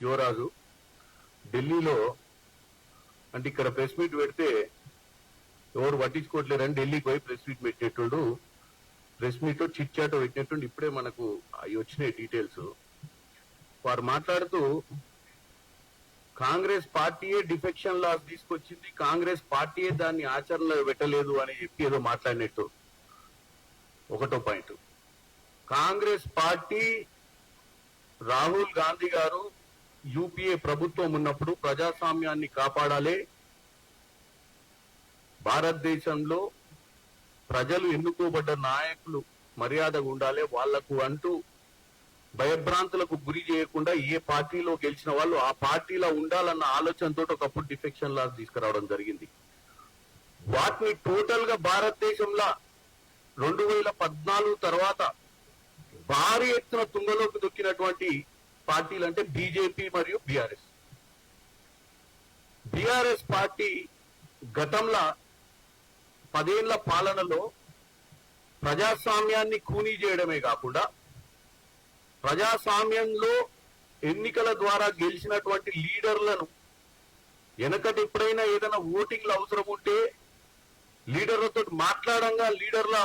యువరాజు ఢిల్లీలో అంటే ఇక్కడ ప్రెస్ మీట్ పెడితే ఎవరు పట్టించుకోవట్లేరని ఢిల్లీకి పోయి ప్రెస్ మీట్ పెట్టినట్టుండు. ప్రెస్ మీట్ చిట్ చాట్ పెట్టినట్టుండి. ఇప్పుడే మనకు అవి వచ్చినాయి డీటెయిల్స్. వారు మాట్లాడుతూ కాంగ్రెస్ పార్టీయే డిఫెక్షన్ లాస్ తీసుకొచ్చింది, కాంగ్రెస్ పార్టీయే దాన్ని ఆచరణలో పెట్టలేదు అని చెప్పి ఏదో మాట్లాడినట్టు. ఒకటో పాయింట్, కాంగ్రెస్ పార్టీ రాహుల్ గాంధీ గారు యూపీఏ ప్రభుత్వం ఉన్నప్పుడు ప్రజాస్వామ్యాన్ని కాపాడాలి, భారతదేశంలో ప్రజలు ఎన్నుకోబడ్డ నాయకులు మర్యాదగా ఉండాలి, వాళ్లకు అంటూ భయభ్రాంతులకు గురి చేయకుండా ఏ పార్టీలో గెలిచిన వాళ్ళు ఆ పార్టీలో ఉండాలన్న ఆలోచనతో ఒకప్పుడు డిఫెక్షన్ లాస్ తీసుకురావడం జరిగింది. వాటిని టోటల్ గా భారతదేశంలో 2014 తర్వాత భారీ ఎత్తున తుంగలోకి దొక్కినటువంటి పార్టీలు అంటే బీజేపీ మరియు బీఆర్ఎస్. బీఆర్ఎస్ పార్టీ గతంలో 10 ఏళ్ల పాలనలో ప్రజాస్వామ్యాన్ని ఖూనీ చేయడమే కాకుండా ప్రజాస్వామ్యంలో ఎన్నికల ద్వారా గెలిచినటువంటి లీడర్లను వెనకటి ఎప్పుడైనా ఏదైనా ఓటింగ్లు అవసరం ఉంటే లీడర్లతో మాట్లాడంగా లీడర్ల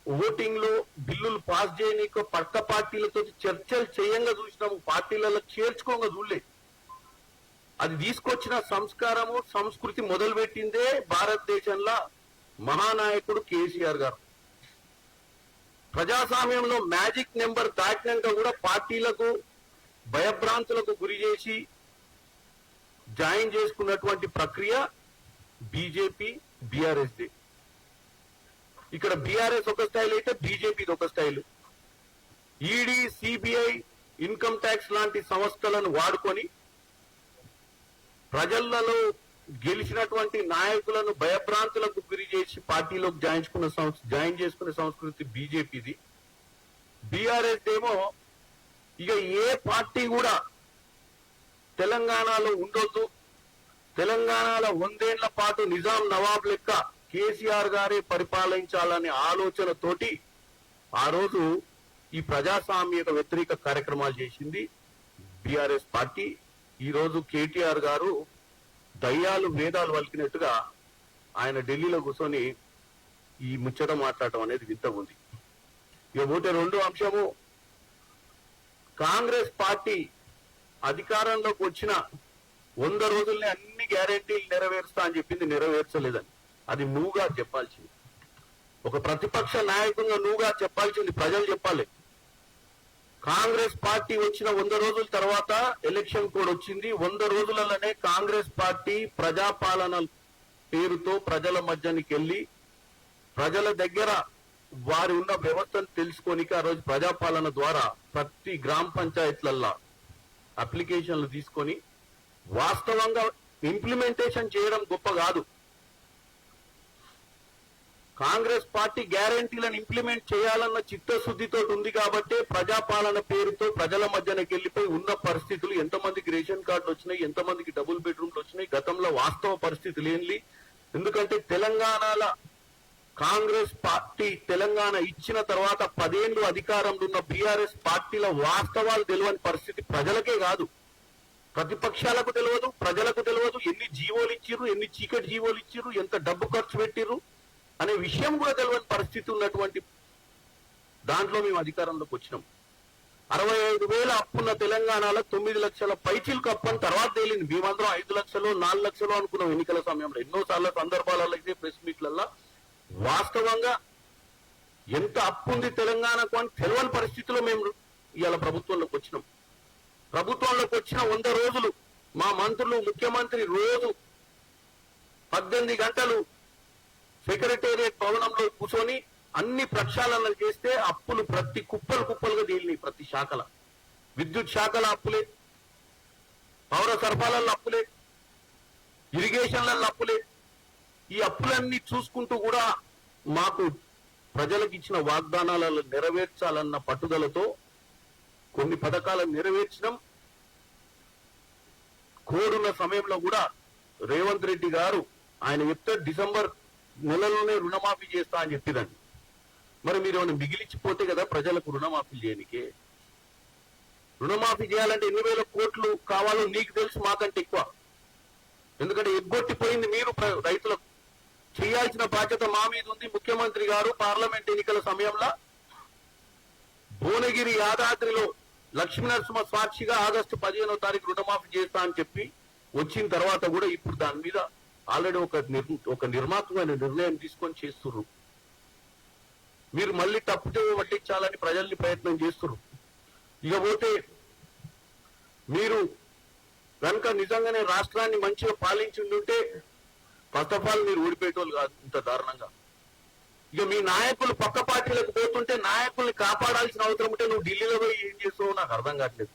ఓటింగ్ లో బిల్లులు పాస్ చేయనీకో పక్క పార్టీలతో చర్చలు చేయంగా చూసినాము, పార్టీలలో చేర్చుకోగా చూడలే. అది తీసుకొచ్చిన సంస్కారము సంస్కృతి మొదలుపెట్టిందే భారతదేశంలో మహానాయకుడు కేసీఆర్ గారు. ప్రజాస్వామ్యంలో మ్యాజిక్ నెంబర్ దాటినాక కూడా పార్టీలకు భయభ్రాంతులకు గురి చేసి జాయిన్ చేసుకున్నటువంటి ప్రక్రియ బీజేపీ బీఆర్ఎస్ ది. ఇక్కడ బీఆర్ఎస్ ఒక స్టైల్ అయితే బీజేపీది ఒక style. ED, CBI, income tax లాంటి సంస్థలను వాడుకొని ప్రజలలో గెలిచినటువంటి నాయకులను భయభ్రాంతులకు గురి చేసి పార్టీలోకి జాయిన్ చేసుకునే సంస్కృతి బీజేపీది. బీఆర్ఎస్ ఏమో ఇక ఏ పార్టీ కూడా తెలంగాణలో ఉండొద్దు, తెలంగాణలో 100 ఏళ్ల పాటు నిజాం నవాబ్ లెక్క కేసీఆర్ గారే పరిపాలించాలనే ఆలోచనతోటి ఆ రోజు ఈ ప్రజాస్వామ్యత వ్యతిరేక కార్యక్రమాలు చేసింది బీఆర్ఎస్ పార్టీ. ఈ రోజు కేటీఆర్ గారు దయ్యాలు వేదాలు వలికినట్టుగా ఆయన ఢిల్లీలో కూర్చొని ఈ ముచ్చట మాట్లాడటం అనేది వింతగా ఉంది. ఇక పోతే రెండో అంశము, కాంగ్రెస్ పార్టీ అధికారంలోకి వచ్చిన 100 రోజుల్ని అన్ని గ్యారెంటీలు నెరవేరుస్తా అని చెప్పింది, నెరవేర్చలేదని. అది నువ్వుగా చెప్పాల్సింది, ఒక ప్రతిపక్ష నాయకునిగా నువ్వుగా చెప్పాల్సింది ప్రజలు చెప్పాలి. కాంగ్రెస్ పార్టీ వచ్చిన 100 రోజుల తర్వాత ఎలక్షన్ కోడ్ వచ్చింది. 100 రోజులలోనే కాంగ్రెస్ పార్టీ ప్రజాపాలన పేరుతో ప్రజల మధ్యానికి వెళ్లి ప్రజల దగ్గర వారి ఉన్న వ్యవస్థను తెలుసుకోనికి ఆ రోజు ప్రజాపాలన ద్వారా ప్రతి గ్రామ పంచాయతీలల్లో అప్లికేషన్లు తీసుకొని వాస్తవంగా ఇంప్లిమెంటేషన్ చేయడం గొప్ప కాదు. కాంగ్రెస్ పార్టీ గ్యారంటీలను ఇంప్లిమెంట్ చేయాలన్న చిత్తశుద్ధితో ఉంది కాబట్టి ప్రజాపాలన పేరుతో ప్రజల మధ్యనకి వెళ్లిపోయి ఉన్న పరిస్థితులు, ఎంతమందికి రేషన్ కార్డులు వచ్చినాయి, ఎంతమందికి డబుల్ బెడ్రూమ్లు వచ్చినాయి, గతంలో వాస్తవ పరిస్థితులు ఏంటి. ఎందుకంటే తెలంగాణలో కాంగ్రెస్ పార్టీ తెలంగాణ ఇచ్చిన తర్వాత 10 ఏళ్లు అధికారంలో ఉన్న బీఆర్ఎస్ పార్టీల వాస్తవాలు తెలియని పరిస్థితి ప్రజలకే కాదు, ప్రతిపక్షాలకు తెలియదు, ప్రజలకు తెలియదు. ఎన్ని జీవోలు ఇచ్చిర్రు, ఎన్ని చీకటి జీవోలు ఇచ్చిర్రు, ఎంత డబ్బు ఖర్చు పెట్టిర్రు అనే విషయం కూడా తెలియని పరిస్థితి ఉన్నటువంటి దాంట్లో మేము అధికారంలోకి వచ్చినాం. 65,000 అప్పున్న తెలంగాణలో 9 లక్షల పైచిలకు అప్పు అని తర్వాత తేలింది. మేమందరం 5 లక్షలు 4 లక్షలు అనుకున్నాం ఎన్నికల సమయంలో. ఎన్నోసార్లు సందర్భాలలో అయితే ప్రెస్ మీట్లలో వాస్తవంగా ఎంత అప్పు ఉంది తెలంగాణకు అని తెలియని పరిస్థితిలో మేము ఇవాళ ప్రభుత్వంలోకి వచ్చినాం. ప్రభుత్వంలోకి వచ్చిన 100 రోజులు మా మంత్రులు, ముఖ్యమంత్రి రోజు 18 గంటలు సెక్రటేరియట్ భవనంలో కూర్చొని అన్ని ప్రక్షాళనలు చేస్తే అప్పులు ప్రతి కుప్పలుగా తేలినాయి. ప్రతి శాఖల, విద్యుత్ శాఖల అప్పులే, పౌర సరఫరాల అప్పులే, ఇరిగేషన్ల అప్పులే. ఈ అప్పులన్నీ చూసుకుంటూ కూడా మాకు ప్రజలకు ఇచ్చిన వాగ్దానాలను నెరవేర్చాలన్న పట్టుదలతో కొన్ని పథకాలను నెరవేర్చడం. కోరున్న సమయంలో కూడా రేవంత్ రెడ్డి గారు ఆయన చెప్తే డిసెంబర్ నెలలోనే రుణమాఫీ చేస్తా అని చెప్పిరండి. మరి మీరు ఏమైనా మిగిలిచిపోతే కదా ప్రజలకు రుణమాఫీ చేయనికే. రుణమాఫీ చేయాలంటే ఎన్ని వేల కోట్లు కావాలో నీకు తెలుసు, మాకంటే ఎక్కువ. ఎందుకంటే ఎగ్గొట్టిపోయింది మీరు రైతులకు. చేయాల్సిన బాధ్యత మా మీద ఉంది. ముఖ్యమంత్రి గారు పార్లమెంట్ ఎన్నికల సమయంలో భువనగిరి యాదాద్రిలో లక్ష్మీనరసింహ సాక్షిగా ఆగస్టు 15వ తారీఖు రుణమాఫీ చేస్తా అని చెప్పి వచ్చిన తర్వాత కూడా ఇప్పుడు దాని మీద ఆల్రెడీ ఒక నిర్మాత్మకమైన నిర్ణయం తీసుకొని చేస్తున్నారు. మీరు మళ్ళీ తప్పుతో పట్టించాలని ప్రజల్ని ప్రయత్నం చేస్తున్నారు. ఇకపోతే మీరు కనుక నిజంగానే రాష్ట్రాన్ని మంచిగా పాలించుంటే ఫస్ట్ ఆఫ్ ఆల్ మీరు ఓడిపోయేటోళ్ళు కాదు ఇంత దారుణంగా. ఇక మీ నాయకులు పక్క పార్టీలకు పోతుంటే నాయకుల్ని కాపాడాల్సిన అవసరం ఉంటే నువ్వు ఢిల్లీలో పోయి ఏం చేస్తావో నాకు అర్థం కావట్లేదు.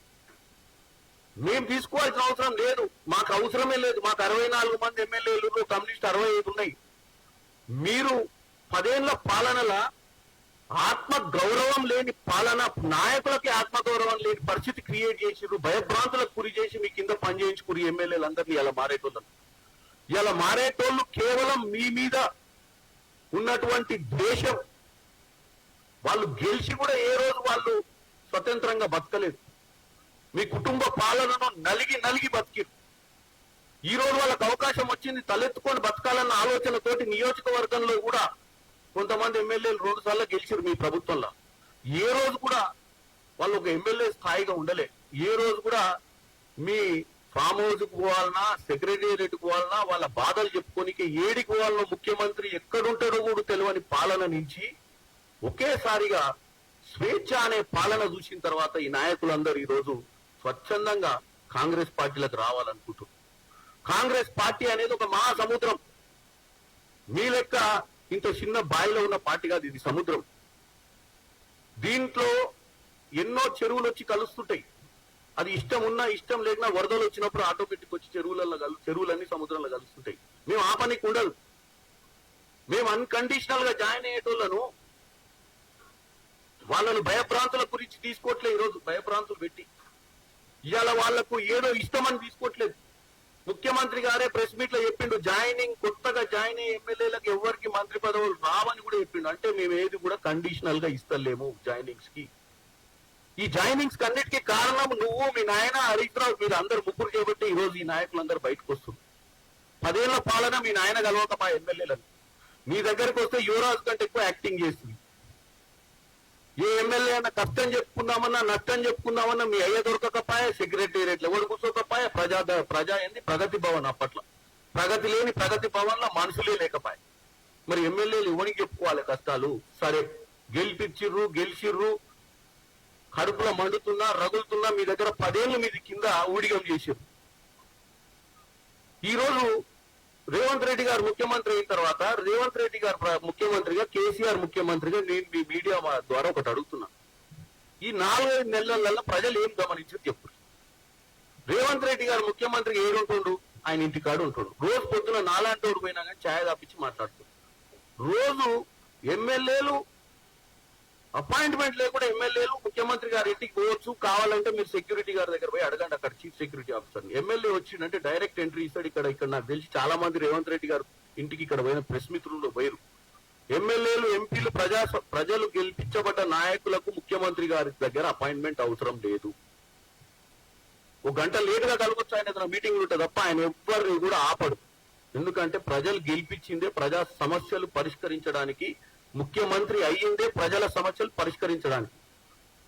మేము తీసుకోవాల్సిన అవసరం లేదు, మాకు అవసరమే లేదు. మాకు 64 మంది ఎమ్మెల్యేలు, కమ్యూనిస్ట్ 65 ఉన్నాయి. మీరు 10 ఏళ్ల పాలనల ఆత్మ గౌరవం లేని పాలన, నాయకులకి ఆత్మగౌరవం లేని పరిస్థితి క్రియేట్ చేసిర్రు. భయభ్రాంతులకు గురి చేసి మీ కింద పనిచేయించుకుని ఎమ్మెల్యేలందరినీ ఇలా మారేటోళ్ళు. ఇలా మారేటోళ్ళు కేవలం మీ మీద ఉన్నటువంటి ద్వేషం. వాళ్ళు గెలిచి కూడా ఏ రోజు వాళ్ళు స్వతంత్రంగా బతకలేదు. మీ కుటుంబ పాలనను నలిగి బతికిరు. ఈ రోజు వాళ్ళకి అవకాశం వచ్చింది, తలెత్తుకొని బతకాలన్న ఆలోచనతోటి నియోజకవర్గంలో కూడా కొంతమంది ఎమ్మెల్యేలు 2 సార్లు గెలిచారు మీ ప్రభుత్వంలో. ఏ రోజు కూడా వాళ్ళు ఒక ఎమ్మెల్యే స్థాయిగా ఉండలే. ఏ రోజు కూడా మీ ఫామ్ హౌస్ కు పోవాలన్నా, సెక్రటేరియట్ కు పోవాలన్నా, వాళ్ళ బాధలు చెప్పుకోనికి ఏడికి పోవాలన్నా, ముఖ్యమంత్రి ఎక్కడుంటాడో కూడా తెలియని పాలన నుంచి ఒకేసారిగా స్వేచ్ఛ అనే పాలన చూసిన తర్వాత ఈ నాయకులందరూ ఈ రోజు స్వచ్ఛందంగా కాంగ్రెస్ పార్టీలకు రావాలనుకుంటున్నారు. కాంగ్రెస్ పార్టీ అనేది ఒక మహాసముద్రం. మీ లెక్క ఇంత చిన్న బాయిలో ఉన్న పార్టీ కాదు, ఇది సముద్రం. దీంట్లో ఎన్నో చెరువులు వచ్చి కలుస్తుంటాయి. అది ఇష్టం ఉన్నా ఇష్టం లేకున్నా వరదలు వచ్చినప్పుడు ఆటోమేటిక్ వచ్చి చెరువులన్నీ సముద్రంలో కలుస్తుంటాయి. మేము ఆ పనికి ఉండదు. మేము అన్కండిషనల్ గా జాయిన్ అయ్యేటోళ్లను వాళ్ళను భయభ్రాంతుల గురించి తీసుకోవట్లేదు. ఈరోజు భయభ్రాంతులు పెట్టి ఇవాళ వాళ్లకు ఏదో ఇష్టమని తీసుకోవట్లేదు. ముఖ్యమంత్రి గారే ప్రెస్ మీట్ లో చెప్పిండు, కొత్తగా జాయిన్ అయ్యే ఎమ్మెల్యేలకు ఎవరికి మంత్రి పదవులు రావని కూడా చెప్పిండు. అంటే మేము ఏది కూడా కండిషనల్ గా ఇస్తలేము జాయినింగ్స్ కి. ఈ జాయినింగ్స్ అన్నిటికీ కారణం నువ్వు, మీ నాయన హరీష్ రావు, మీరు అందరు ముగ్గురు చేయబట్టి ఈ రోజు ఈ నాయకులందరూ బయటకు వస్తుంది. 10 ఏళ్ల పాలన మీ నాయన కలవక మా ఎమ్మెల్యేలను మీ దగ్గరకు వస్తే యువరాజు కంటే ఎక్కువ యాక్టింగ్ చేస్తుంది. ఏ ఎమ్మెల్యే అన్న కష్టం చెప్పుకుందామన్నా, నష్టం చెప్పుకుందామన్నా మీ అయ్య దొరకకపాయ, సెక్రటేరియట్లు ఎవరు కూర్చోకపాయ, ప్రగతి భవన్ అప్పట్లో ప్రగతి లేని ప్రగతి భవన్ లో మనుషులే లేకపాయ. మరి ఎమ్మెల్యేలు ఎవరికి చెప్పుకోవాలి కష్టాలు? సరే గెలిచిర్రు, కడుపులో మండుతున్నా రగులుతున్నా మీ దగ్గర 10 ఏళ్ళు మీది కింద ఊడిగం చేశారు. ఈ రోజు రేవంత్ రెడ్డి గారు ముఖ్యమంత్రి అయిన తర్వాత రేవంత్ రెడ్డి గారు ముఖ్యమంత్రిగా, కేసీఆర్ ముఖ్యమంత్రిగా నేను మీ మీడియా ద్వారా ఒకటి అడుగుతున్నా. ఈ 4-5 నెలలలో ప్రజలు ఏం గమనించారు చెప్పు. రేవంత్ రెడ్డి గారు ముఖ్యమంత్రిగా ఏడుంటుండు, ఆయన ఇంటికాడు ఉంటుండు. రోజు పొద్దున నాలాంటి పోయినా కానీ ఛాయ్ తాపించి మాట్లాడుతుండు. రోజు ఎమ్మెల్యేలు అపాయింట్మెంట్ లేకుండా ఎమ్మెల్యేలు ముఖ్యమంత్రి గారి ఇంటికి పోవచ్చు. కావాలంటే మీరు సెక్యూరిటీ గారి దగ్గర పోయి అడగండి, అక్కడ చీఫ్ సెక్యూరిటీ ఆఫీసర్. ఎమ్మెల్యే వచ్చిందంటే డైరెక్ట్ ఎంట్రీ ఇస్తాడు. ఇక్కడ నాకు తెలిసి చాలా మంది రేవంత్ రెడ్డి గారు ఇంటికి ఇక్కడ పోయిన ప్రెస్ మిత్రుల్లో పోయారు. ఎమ్మెల్యేలు, ఎంపీలు, ప్రజలు గెలిపించబడ్డ నాయకులకు ముఖ్యమంత్రి గారి దగ్గర అపాయింట్మెంట్ అవసరం లేదు. 1 గంట లేటుగా కలగొచ్చు, ఆయన ఏదైనా మీటింగ్ ఉంటుంది తప్ప ఆయన ఎవ్వరిని కూడా ఆపడు. ఎందుకంటే ప్రజలు గెలిపించిందే ప్రజా సమస్యలు పరిష్కరించడానికి, ముఖ్యమంత్రి అయ్యిందే ప్రజల సమస్యలు పరిష్కరించడానికి.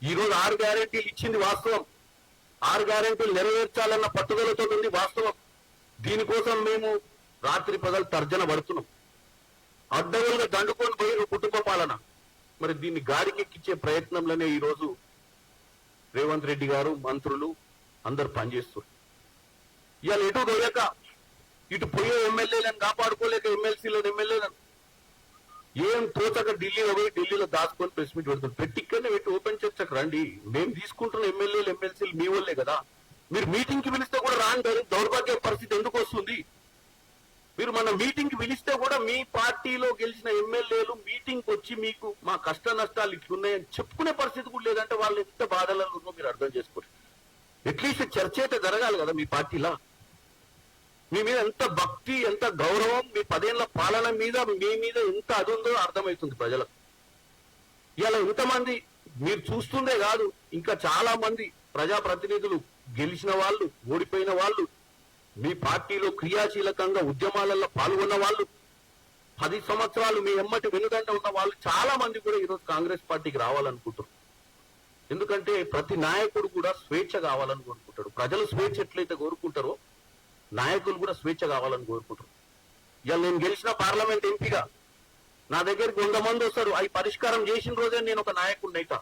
ఈ రోజు 6 గ్యారెంటీలు ఇచ్చింది వాస్తవం. 6 గ్యారెంటీలు నెరవేర్చాలన్న పట్టుదలతో ఉంది వాస్తవం. దీనికోసం మేము రాత్రి పగలు తర్జన పడుతున్నాం. అడ్డగోలుగా దండుకొని పోయిన కుటుంబ పాలన. మరి దీన్ని గాడికెక్కించే ప్రయత్నంలోనే ఈ రోజు రేవంత్ రెడ్డి గారు, మంత్రులు అందరు పనిచేస్తారు. ఇవాళ ఎటు దొరక ఇటు పోయే ఎమ్మెల్యేలను కాపాడుకోలేక ఎమ్మెల్యేలను ఏం తోచక ఢిల్లీలో పోయి ఢిల్లీలో దాచుకొని ప్రెస్ మీట్ పెడుతుంది. ఇక్కడనే పెట్టి ఓపెన్ చర్చకు రండి. మేము తీసుకుంటున్న ఎమ్మెల్యేలు, ఎమ్మెల్సీలు మీ వాళ్ళే కదా. మీరు మీటింగ్ కి పిలిస్తే కూడా రాని దౌర్భాగ్య పరిస్థితి ఎందుకు వస్తుంది? మీరు మన మీటింగ్ కి పిలిస్తే కూడా మీ పార్టీలో గెలిచిన ఎమ్మెల్యేలు మీటింగ్ వచ్చి మీకు మా కష్ట నష్టాలు ఇట్లున్నాయని చెప్పుకునే పరిస్థితి కూడా లేదంటే వాళ్ళు ఎంత బాధలలో ఉందో మీరు అర్థం చేసుకోండి. అట్లీస్ట్ చర్చ అయితే జరగాలి కదా మీ పార్టీలో. మీ మీద ఎంత భక్తి, ఎంత గౌరవం, మీ 10 ఏళ్ల పాలన మీద మీ మీద ఎంత అది ఉందో అర్థమవుతుంది ప్రజలకు. ఇలా ఇంతమంది మీరు చూస్తుందే కాదు, ఇంకా చాలా మంది ప్రజాప్రతినిధులు గెలిచిన వాళ్ళు, ఓడిపోయిన వాళ్ళు, మీ పార్టీలో క్రియాశీలకంగా ఉద్యమాలలో పాల్గొన్న వాళ్ళు, 10 సంవత్సరాలు మీ ఎమ్మటి వెనుదండ ఉన్న వాళ్ళు చాలా మంది కూడా ఈరోజు కాంగ్రెస్ పార్టీకి రావాలనుకుంటారు. ఎందుకంటే ప్రతి నాయకుడు కూడా స్వేచ్ఛ కావాలని కోరుకుంటాడు. ప్రజలు స్వేచ్ఛ ఎట్లయితే కోరుకుంటారో నాయకులు కూడా స్వేచ్ఛ కావాలని కోరుకుంటారు. ఇవాళ నేను గెలిచిన పార్లమెంట్ ఎంపీగా నా దగ్గరికి 100 మంది వస్తారు. అవి పరిష్కారం చేసిన రోజే నేను ఒక నాయకుడిని అయితా.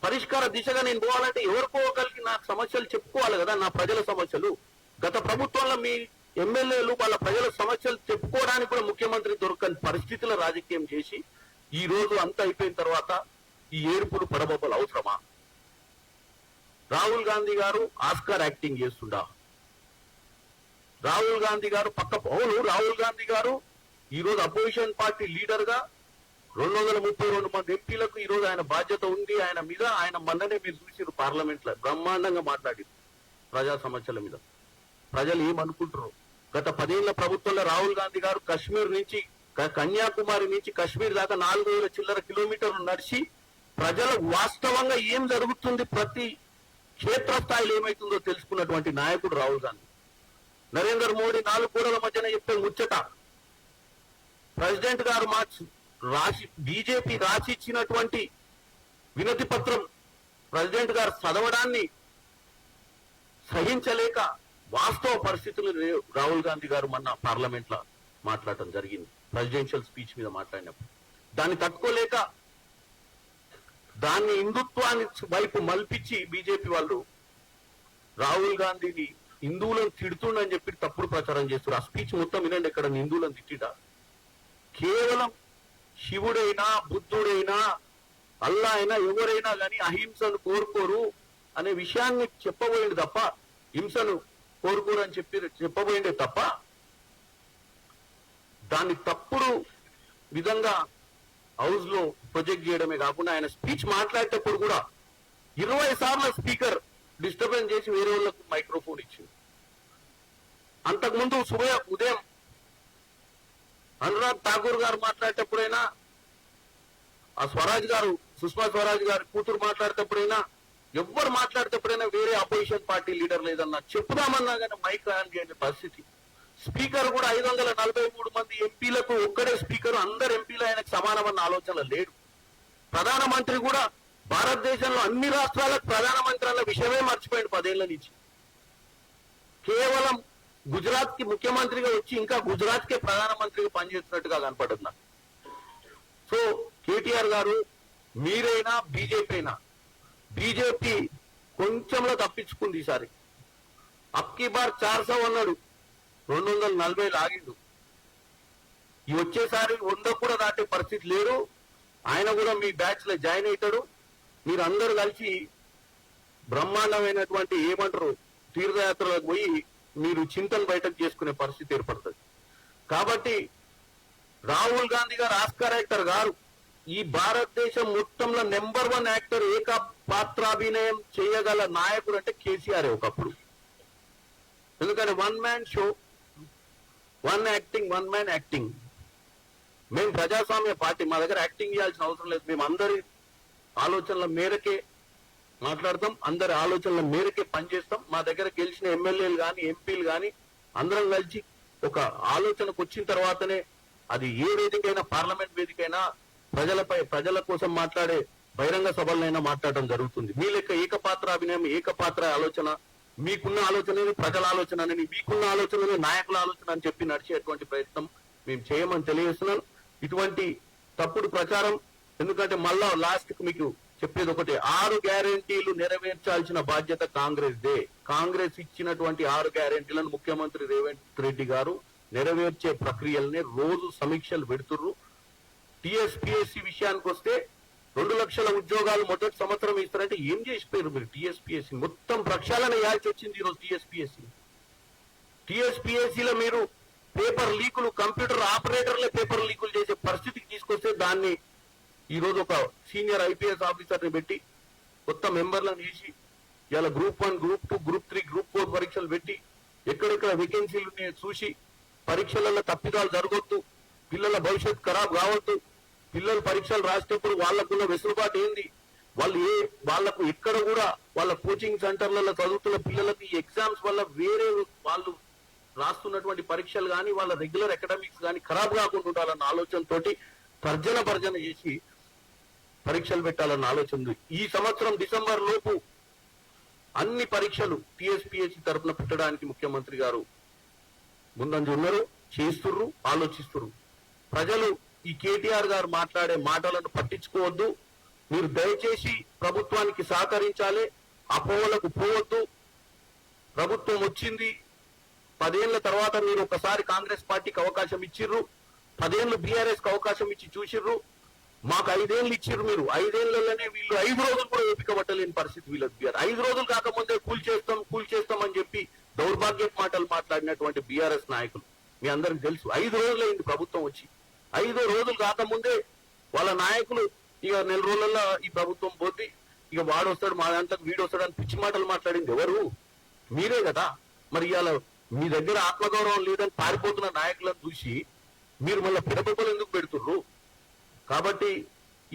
పరిష్కార దిశగా నేను పోవాలంటే ఎవరికో ఒకరికి నా సమస్యలు చెప్పుకోవాలి కదా, నా ప్రజల సమస్యలు. గత ప్రభుత్వంలో మీ ఎమ్మెల్యేలు వాళ్ళ ప్రజల సమస్యలు చెప్పుకోవడానికి కూడా ముఖ్యమంత్రి దొరకని పరిస్థితుల రాజకీయం చేసి ఈ రోజు అంతా అయిపోయిన తర్వాత ఈ ఏడుపులు పడబొబ్బలు అవసరమా? రాహుల్ గాంధీ గారు ఆస్కార్ యాక్టింగ్ చేస్తుండా? రాహుల్ గాంధీ గారు రాహుల్ గాంధీ గారు ఈ రోజు అపోజిషన్ పార్టీ లీడర్ గా 232 మంది ఎంపీలకు ఈ రోజు ఆయన బాధ్యత ఉంది ఆయన మీద. ఆయన మొన్ననే మీరు చూసారు పార్లమెంట్ లో బ్రహ్మాండంగా మాట్లాడి ప్రజా సమస్యల మీద. ప్రజలు ఏమనుకుంటారు? గత 10 ఏళ్ల ప్రభుత్వంలో రాహుల్ గాంధీ గారు కశ్మీర్ నుంచి కన్యాకుమారి నుంచి కశ్మీర్ దాకా 4,000 చిల్లర కిలోమీటర్లు నడిచి ప్రజలు వాస్తవంగా ఏం జరుగుతుంది, ప్రతి క్షేత్రస్థాయిలో ఏమైతుందో తెలుసుకున్నటువంటి నాయకుడు రాహుల్ గాంధీ. నరేంద్ర మోడీ 4 గోడల మధ్యన చెప్పే ముచ్చట ప్రెసిడెంట్ గారు బీజేపీ రాసి ఇచ్చినటువంటి వినతి పత్రం ప్రెసిడెంట్ గారు చదవడాన్ని సహించలేక వాస్తవ పరిస్థితులు రాహుల్ గాంధీ గారు మొన్న పార్లమెంట్ లో మాట్లాడటం జరిగింది. ప్రెసిడెన్షియల్ స్పీచ్ మీద మాట్లాడినప్పుడు దాన్ని తట్టుకోలేక దాన్ని హిందుత్వాన్ని వైపు మల్పించి బీజేపీ వాళ్ళు రాహుల్ గాంధీని హిందువులను తిడుతుండని చెప్పి తప్పుడు ప్రచారం చేస్తారు. ఆ స్పీచ్ మొత్తం వినండి. ఎక్కడ హిందువులను తిట్టిడా? కేవలం శివుడైనా బుద్ధుడైనా అల్లా అయినా ఎవరైనా కానీ అహింసను కోరుకోరు అనే విషయాన్ని చెప్పబోయింది తప్ప, హింసను కోరుకోరు అని చెప్పబోయిందే తప్ప, దాన్ని తప్పుడు విధంగా హౌస్ లో ప్రొజెక్ట్ చేయడమే కాకుండా ఆయన స్పీచ్ మాట్లాడేటప్పుడు కూడా 20 సార్లు స్పీకర్ డిస్టర్బెన్స్ చేసి వేరే వాళ్ళకు మైక్రోఫోన్ ఇచ్చింది. అంతకుముందు ఉదయం అనురాగ్ ఠాకూర్ గారు మాట్లాడేటప్పుడైనా, ఆ స్వరాజ్ గారు సుష్మా స్వరాజ్ గారి కూతురు మాట్లాడేటప్పుడైనా, ఎవ్వరు మాట్లాడేటప్పుడైనా వేరే అపోజిషన్ పార్టీ లీడర్ లేదన్నా చెప్పుదామన్నా కానీ మైక్ ఆన్ చేయని పరిస్థితి. స్పీకర్ కూడా 543 మంది ఎంపీలకు ఒక్కడే స్పీకర్, అందరు ఎంపీలు ఆయనకు సమానమన్న ఆలోచన లేడు. ప్రధానమంత్రి కూడా భారతదేశంలో అన్ని రాష్ట్రాలకు ప్రధానమంత్రి అన్న విషయమే మర్చిపోయింది 10 ఏళ్ల నుంచి. కేవలం గుజరాత్ కి ముఖ్యమంత్రిగా వచ్చి ఇంకా గుజరాత్ కే ప్రధానమంత్రిగా పనిచేస్తున్నట్టుగా కనపడుతుంది నాకు. సో కేటీఆర్ గారు మీరైనా బీజేపీ అయినా, బీజేపీ కొంచెంలో తప్పించుకుంది ఈసారి. అబ్కి బార్ 400 అన్నాడు, 240 లాగిండు. ఈ వచ్చేసారి 100 కూడా దాటే పరిస్థితి లేరు. ఆయన కూడా మీ బ్యాచ్ లో జాయిన్ అవుతాడు. మీరు అందరూ కలిసి బ్రహ్మాండమైనటువంటి ఏమంటారు తీర్థయాత్రలకు పోయి మీరు చింతలు బయటకు చేసుకునే పరిస్థితి ఏర్పడుతుంది. కాబట్టి రాహుల్ గాంధీ గారు ఆస్కార్ యాక్టర్ గారు ఈ భారతదేశం మొత్తంలో నెంబర్ 1 యాక్టర్, ఏక పాత్రాభినయం చేయగల నాయకుడు అంటే కేసీఆర్ ఒకప్పుడు. ఎందుకంటే 1 man show, 1 acting, 1 man acting. మేము ప్రజాస్వామ్య పార్టీ, మా దగ్గర యాక్టింగ్ చేయాల్సిన అవసరం లేదు. మేము అందరి ఆలోచనల మేరకే మాట్లాడతాం, అందరి ఆలోచనల మేరకే పనిచేస్తాం. మా దగ్గర గెలిచిన ఎమ్మెల్యేలు కానీ ఎంపీలు కానీ అందరం కలిసి ఒక ఆలోచనకు వచ్చిన తర్వాతనే అది ఏ వేదికైనా, పార్లమెంట్ వేదికైనా, ప్రజల కోసం మాట్లాడే బహిరంగ సభలైనా మాట్లాడడం జరుగుతుంది. మీ లెక్క ఏకపాత్ర అభినయం, ఏకపాత్ర ఆలోచన, మీకున్న ఆలోచనని ప్రజల ఆలోచన అని, మీకున్న ఆలోచనని నాయకుల ఆలోచన అని చెప్పి నడిచేటువంటి ప్రయత్నం మేము చేయమని తెలియజేస్తున్నాను. ఇటువంటి తప్పుడు ప్రచారం, ఎందుకంటే మళ్ళా లాస్ట్ కు మీకు చెప్పేది ఒకటే, 6 గ్యారెంటీలు నెరవేర్చాల్సిన బాధ్యత కాంగ్రెస్ దే. కాంగ్రెస్ ఇచ్చినటువంటి 6 గ్యారెంటీలను ముఖ్యమంత్రి రేవంత్ రెడ్డి గారు నెరవేర్చే ప్రక్రియలనే రోజు సమీక్షలు పెడుతుర్రు. టీఎస్పీఎస్సీ విషయానికి వస్తే 2 లక్షల ఉద్యోగాలు మొదటి సంవత్సరం ఇస్తారంటే ఏం చేసిపోయారు మీరు? టీఎస్పీఎస్సీ మొత్తం ప్రక్షాళన చేయాల్సి వచ్చింది ఈరోజు. టీఎస్పీఎస్సీలో మీరు పేపర్ లీకులు, కంప్యూటర్ ఆపరేటర్లే పేపర్ లీకులు చేసే పరిస్థితికి తీసుకొస్తే దాన్ని ఈ రోజు ఒక సీనియర్ ఐపీఎస్ ఆఫీసర్ ని పెట్టి కొత్త మెంబర్లను వేసి ఇలా గ్రూప్ 1, గ్రూప్ 2, గ్రూప్ 3, గ్రూప్ 4 పరీక్షలు పెట్టి ఎక్కడెక్కడ వేకెన్సీలు చూసి పరీక్షలలో తప్పిదాలు జరగొద్దు, పిల్లల భవిష్యత్తు ఖరాబ్ కావద్దు, పిల్లలు పరీక్షలు రాసేటప్పుడు వాళ్లకున్న వెసులుబాటు ఏంది, వాళ్ళకు ఎక్కడ కూడా వాళ్ళ కోచింగ్ సెంటర్లలో చదువుతున్న పిల్లలకు ఈ ఎగ్జామ్స్ వల్ల వేరే వాళ్ళు రాస్తున్నటువంటి పరీక్షలు కానీ వాళ్ళ రెగ్యులర్ అకాడమిక్స్ కానీ ఖరాబ్ కాకుండా ఉండాలన్న ఆలోచనతోటి భర్జన చేసి పరీక్షలు పెట్టాలన్న ఆలోచన ఉంది. ఈ సంవత్సరం డిసెంబర్ లోపు అన్ని పరీక్షలు టీఎస్పీఎస్సీ తరఫున పెట్టడానికి ముఖ్యమంత్రి గారు ముందంజ ఉన్నారు, చేస్తుర్రు, ఆలోచిస్తుర్రు. ప్రజలు ఈ కేటీఆర్ గారు మాట్లాడే మాటలను పట్టించుకోవద్దు. మీరు దయచేసి ప్రభుత్వానికి సహకరించాలి, అపోహలకు పోవద్దు. ప్రభుత్వం వచ్చింది, 10 ఏళ్ల తర్వాత మీరు ఒకసారి కాంగ్రెస్ పార్టీకి అవకాశం ఇచ్చిర్రు, 10 ఏళ్లు బీఆర్ఎస్ కి అవకాశం ఇచ్చి చూసిర్రు. మాకు 5 ఏళ్ళు ఇచ్చిర్రు. మీరు 5 ఏళ్లలోనే వీళ్ళు 5 రోజులు కూడా ఓపిక పట్టలేని పరిస్థితి వీళ్ళకి. బీఆర్ 5 రోజులు కాకముందే కూల్ చేస్తాం అని చెప్పి దౌర్భాగ్య మాటలు మాట్లాడినటువంటి బీఆర్ఎస్ నాయకులు మీ అందరికి తెలుసు. 5 రోజులైంది ప్రభుత్వం వచ్చి, 5 రోజులు కాకముందే వాళ్ళ నాయకులు ఇక 4 రోజులలో ఈ ప్రభుత్వం పోద్ది, ఇక వాడు వస్తాడు, మా దాంట్లో వీడు వస్తాడు అని పిచ్చి మాటలు మాట్లాడింది ఎవరు? మీరే కదా. మరి ఇవాళ మీ దగ్గర ఆత్మగౌరవం లేదని పారిపోతున్న నాయకులను చూసి మీరు మళ్ళీ పిడబొబ్బలు ఎందుకు పెడుతుర్రు? కాబట్టి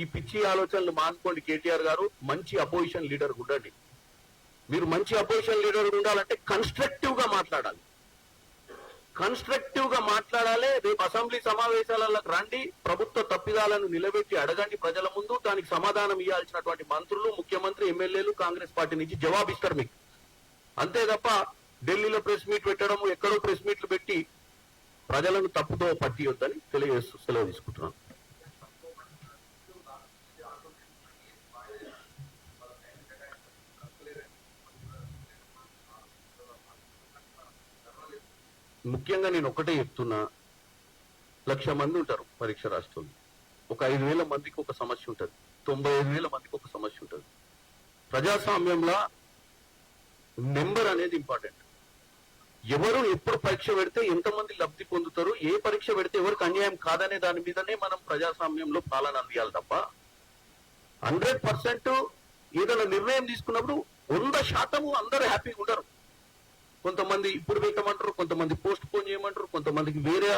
ఈ పిచ్చి ఆలోచనలు మానుకోండి. కేటీఆర్ గారు మంచి అపోజిషన్ లీడర్ ఉండండి. మీరు మంచి అపోజిషన్ లీడర్ ఉండాలంటే కన్స్ట్రక్టివ్ గా మాట్లాడాలి. రేపు అసెంబ్లీ సమావేశాలకు రండి, ప్రభుత్వ తప్పిదాలను నిలబెట్టి అడగండి ప్రజల ముందు. దానికి సమాధానం ఇవ్వాల్సినటువంటి మంత్రులు, ముఖ్యమంత్రి, ఎమ్మెల్యేలు కాంగ్రెస్ పార్టీ నుంచి జవాబిస్తారు మీకు. అంతే తప్ప ఢిల్లీలో ప్రెస్ మీట్ పెట్టడం, ఎక్కడో ప్రెస్ మీట్లు పెట్టి ప్రజలను తప్పుతో పట్టియొద్దని తెలియజేస్తూ సెలవు తీసుకుంటున్నాను. ముఖ్యంగా నేను ఒకటే చెప్తున్నా, 1,00,000 మంది ఉంటారు పరీక్ష రాష్ట్రంలో. ఒక 5,000 మందికి ఒక సమస్య ఉంటుంది, 95,000 మందికి ఒక సమస్య ఉంటుంది. ప్రజాస్వామ్యంలో నెంబర్ అనేది ఇంపార్టెంట్. ఎవరు ఎప్పుడు పరీక్ష పెడితే ఎంతమంది లబ్ధి పొందుతారు, ఏ పరీక్ష పెడితే ఎవరికి అన్యాయం కాదనే దాని మీదనే మనం ప్రజాస్వామ్యంలో పాలన అందియాలి తప్ప 100% ఏదైనా నిర్ణయం తీసుకున్నప్పుడు 100% అందరూ హ్యాపీగా ఉండరు. కొంతమంది ఇప్పుడు పెట్టమంటారు, కొంతమంది పోస్ట్ పోన్ చేయమంటారు, కొంతమందికి వేరే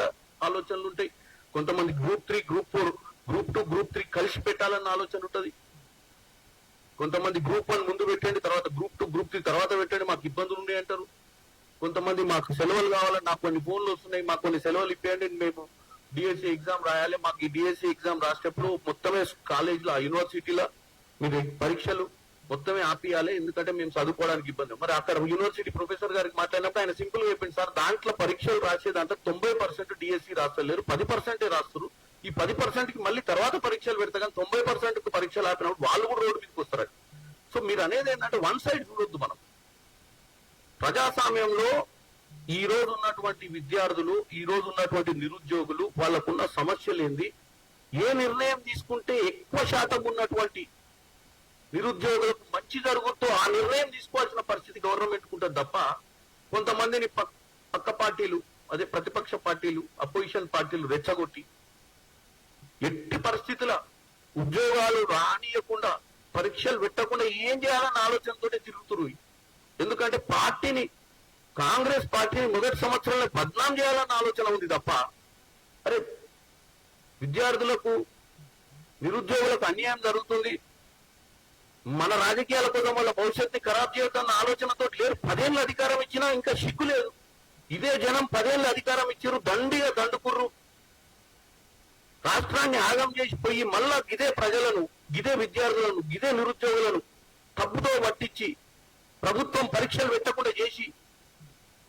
ఆలోచనలు ఉంటాయి, కొంతమంది గ్రూప్ 3, గ్రూప్ 4, గ్రూప్ 2, గ్రూప్ 3 కలిసి పెట్టాలన్న ఆలోచన ఉంటుంది. కొంతమంది గ్రూప్ 1 ముందు పెట్టండి, తర్వాత గ్రూప్ 2, గ్రూప్ 3 తర్వాత పెట్టండి, మాకు ఇబ్బందులు ఉన్నాయి అంటారు. కొంతమంది మాకు సెలవులు కావాలని, నాకు కొన్ని ఫోన్లు వస్తున్నాయి, మాకు కొన్ని సెలవులు ఇప్పియండి, మేము డిఎస్సి ఎగ్జామ్ రాయాలి. మాకు ఈ డిఎస్సి ఎగ్జామ్ రాసేటప్పుడు మొత్తమే కాలేజీలో, యూనివర్సిటీలో మీరు పరీక్షలు మొత్తమే ఆపియాలి, ఎందుకంటే మేము చదువుకోవడానికి ఇబ్బంది. మరి అక్కడ యూనివర్సిటీ ప్రొఫెసర్ గారికి మాట్లాడినప్పుడు ఆయన సింపుల్ గా చెప్పింది, సార్ దాంట్లో పరీక్షలు రాసే దాంట్లో 90% డిఎస్సి రాస్తలేరు, 10% రాస్తారు. ఈ 10%కి మళ్ళీ తర్వాత పరీక్షలు పెడతా కానీ 90%కు పరీక్షలు ఆపినప్పుడు వాళ్ళు కూడా రోడ్డు మీదకి వస్తారు. సో మీరు అనేది ఏంటంటే వన్ సైడ్ చూడొద్దు. మనం ప్రజాస్వామ్యంలో ఈ రోజు ఉన్నటువంటి విద్యార్థులు, ఈ రోజు ఉన్నటువంటి నిరుద్యోగులు, వాళ్ళకున్న సమస్యలు ఏంది, ఏ నిర్ణయం తీసుకుంటే ఎక్కువ శాతం ఉన్నటువంటి నిరుద్యోగులకు మంచి జరుగుతూ ఆ నిర్ణయం తీసుకోవాల్సిన పరిస్థితి గవర్నమెంట్ ఉంటుంది తప్ప కొంతమందిని పక్క పార్టీలు, అదే ప్రతిపక్ష పార్టీలు, అపోజిషన్ పార్టీలు రెచ్చగొట్టి ఎట్టి పరిస్థితుల ఉద్యోగాలు రానియకుండా, పరీక్షలు పెట్టకుండా ఏం చేయాలన్న ఆలోచనతో తిరుగుతురు. ఎందుకంటే పార్టీని, కాంగ్రెస్ పార్టీని మొదటి సంవత్సరంలో బద్నాం చేయాలన్న ఆలోచన ఉంది తప్ప అరే విద్యార్థులకు, నిరుద్యోగులకు అన్యాయం జరుగుతుంది, మన రాజకీయాల కోసం వాళ్ళ భవిష్యత్తుని ఖరాబ్ చేయొద్దన్న ఆలోచనతో లేరు. 10 ఏళ్ళు అధికారం ఇచ్చినా ఇంకా సిగ్గు లేదు. ఇదే జనం 10 ఏళ్ళు అధికారం ఇచ్చారు, దండిగా దండుకుర్రు, రాష్ట్రాన్ని ఆగం చేసిపోయి మళ్ళా గిదే ప్రజలను, గిదే విద్యార్థులను, గిదే నిరుద్యోగులను తప్పుతో పట్టించి ప్రభుత్వం పరీక్షలు పెట్టకుండా చేసి,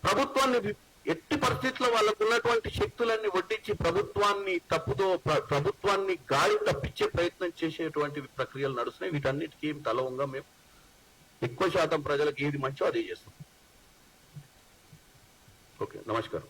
ప్రభుత్వాన్ని ఎట్టి పరిస్థితుల్లో వాళ్ళకు ఉన్నటువంటి శక్తులన్నీ వడ్డించి ప్రభుత్వాన్ని గాలి తప్పించే ప్రయత్నం చేసేటువంటి ప్రక్రియలు నడుస్తున్నాయి. వీటన్నిటికీ తలవంగా మేము ఎక్కువ శాతం ప్రజలకు ఏది మంచో అదే చేస్తాం. ఓకే, నమస్కారం.